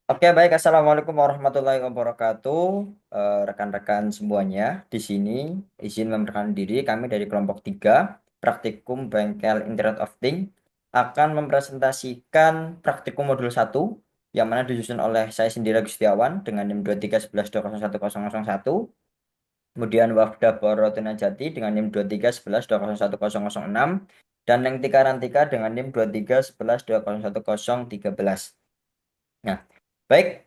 Oke, baik. Assalamualaikum warahmatullahi wabarakatuh. Rekan-rekan semuanya, di sini izin memperkenalkan diri. Kami dari kelompok 3 Praktikum Bengkel Internet of Things, akan mempresentasikan praktikum modul 1, yang mana disusun oleh saya sendiri Gustiawan dengan NIM 2311201001. Kemudian Wafda Borotina Jati dengan NIM 2311201006, dan Neng Tika Rantika dengan NIM 2311201013. Nah, baik.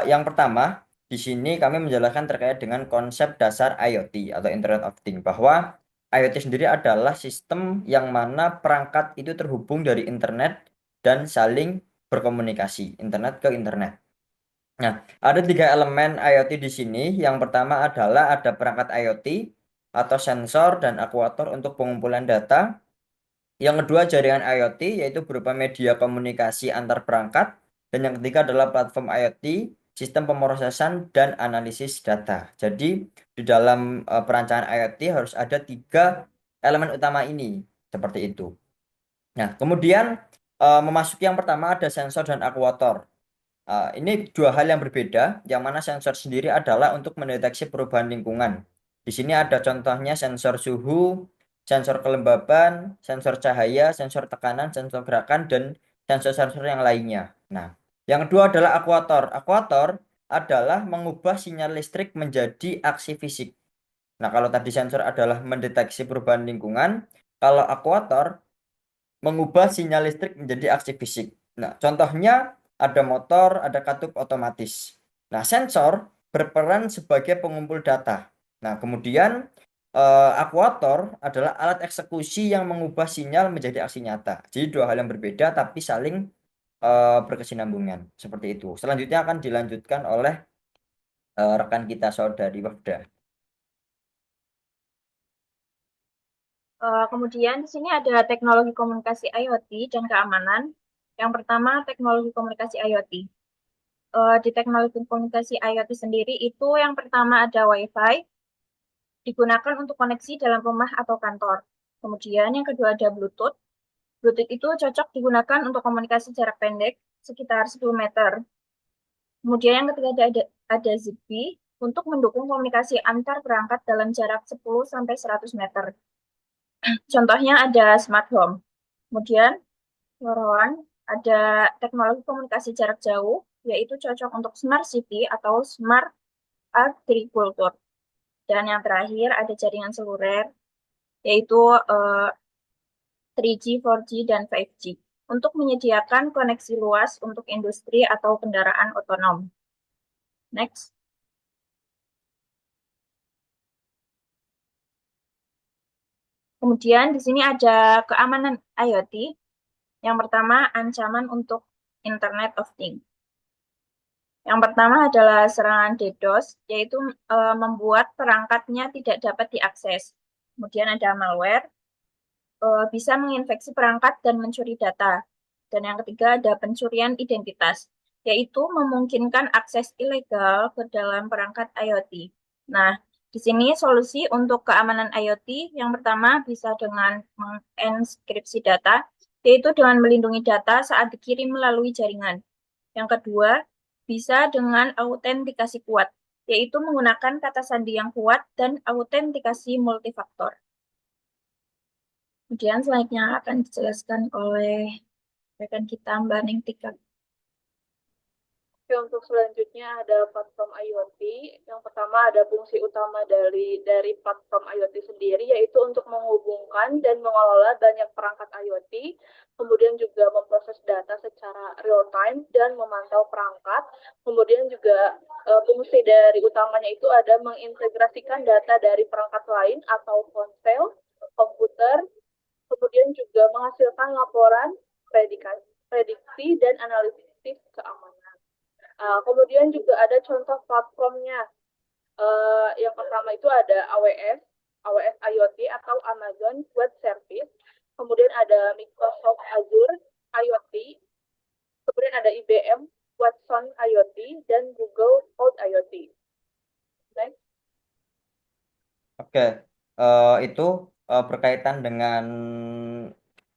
Yang pertama, di sini kami menjelaskan terkait dengan konsep dasar IoT atau Internet of Things, bahwa IoT sendiri adalah sistem yang mana perangkat itu terhubung dari internet dan saling berkomunikasi internet ke internet. Nah, ada 3 elemen IoT di sini. Yang pertama adalah ada perangkat IoT atau sensor dan aktuator untuk pengumpulan data. Yang kedua, jaringan IoT, yaitu berupa media komunikasi antar perangkat. Dan yang ketiga adalah platform IoT, sistem pemrosesan dan analisis data. Jadi, di dalam perancangan IoT harus ada 3 elemen utama ini, seperti itu. Nah, kemudian memasuki yang pertama ada sensor dan aktuator. Ini 2 hal yang berbeda, yang mana sensor sendiri adalah untuk mendeteksi perubahan lingkungan. Di sini ada contohnya sensor suhu, sensor kelembaban, sensor cahaya, sensor tekanan, sensor gerakan, dan sensor-sensor yang lainnya. Nah, yang kedua adalah aktuator. Aktuator adalah mengubah sinyal listrik menjadi aksi fisik. Nah, kalau tadi sensor adalah mendeteksi perubahan lingkungan, kalau aktuator mengubah sinyal listrik menjadi aksi fisik. Nah, contohnya ada motor, ada katup otomatis. Nah, sensor berperan sebagai pengumpul data. Nah, kemudian aktuator adalah alat eksekusi yang mengubah sinyal menjadi aksi nyata. Jadi 2 hal yang berbeda tapi saling berkesinambungan. Seperti itu. Selanjutnya akan dilanjutkan oleh rekan kita saudari Wafda. Kemudian di sini ada teknologi komunikasi IoT dan keamanan. Yang pertama, teknologi komunikasi IoT. Di teknologi komunikasi IoT sendiri itu yang pertama ada Wi-Fi, digunakan untuk koneksi dalam rumah atau kantor. Kemudian yang kedua ada Bluetooth. Bluetooth itu cocok digunakan untuk komunikasi jarak pendek sekitar 10 meter. Kemudian yang ketiga ada Zigbee untuk mendukung komunikasi antar perangkat dalam jarak 10 sampai 100 meter. Contohnya ada smart home. Kemudian LoRaWAN ada teknologi komunikasi jarak jauh, yaitu cocok untuk smart city atau smart agriculture. Dan yang terakhir ada jaringan seluler, yaitu 3G, 4G, dan 5G untuk menyediakan koneksi luas untuk industri atau kendaraan otonom. Next. Kemudian di sini ada keamanan IoT. Yang pertama, ancaman untuk Internet of Things. Yang pertama adalah serangan DDoS, yaitu membuat perangkatnya tidak dapat diakses. Kemudian ada malware, bisa menginfeksi perangkat dan mencuri data. Dan yang ketiga ada pencurian identitas, yaitu memungkinkan akses ilegal ke dalam perangkat IoT. Nah, di sini solusi untuk keamanan IoT yang pertama bisa dengan mengenkripsi data, yaitu dengan melindungi data saat dikirim melalui jaringan. Yang kedua, bisa dengan autentikasi kuat, yaitu menggunakan kata sandi yang kuat dan autentikasi multifaktor. Kemudian selanjutnya akan dijelaskan oleh rekan kita Mbak Neng Tika. Oke, untuk selanjutnya ada platform IoT. Yang pertama ada fungsi utama dari platform IoT sendiri, yaitu untuk menghubungkan dan mengelola banyak perangkat IoT, kemudian juga memproses data secara real time dan memantau perangkat. Kemudian juga fungsi dari utamanya itu ada mengintegrasikan data dari perangkat lain atau ponsel, komputer, kemudian juga menghasilkan laporan, prediksi dan analisis keamanan. Kemudian juga ada contoh platformnya. Yang pertama itu ada AWS IoT atau Amazon Web Service. Kemudian ada Microsoft Azure IoT. Kemudian ada IBM Watson IoT dan Google Cloud IoT. Next. Oke, itu berkaitan dengan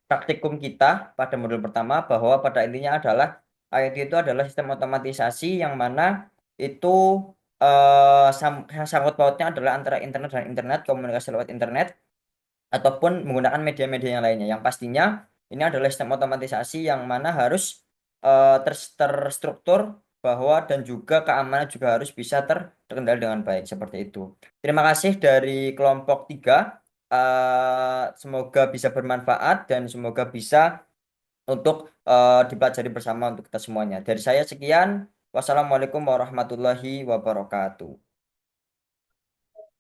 praktikum kita pada modul pertama, bahwa pada intinya adalah IoT itu adalah sistem otomatisasi yang mana itu yang sangkut pautnya adalah antara internet dan internet, komunikasi lewat internet, ataupun menggunakan media-media yang lainnya. Yang pastinya ini adalah sistem otomatisasi yang mana harus terstruktur bahwa dan juga keamanan juga harus bisa terkendali dengan baik seperti itu. Terima kasih dari kelompok 3. Semoga bisa bermanfaat dan semoga bisa untuk dipelajari bersama untuk kita semuanya. Dari saya sekian. Wassalamualaikum warahmatullahi wabarakatuh.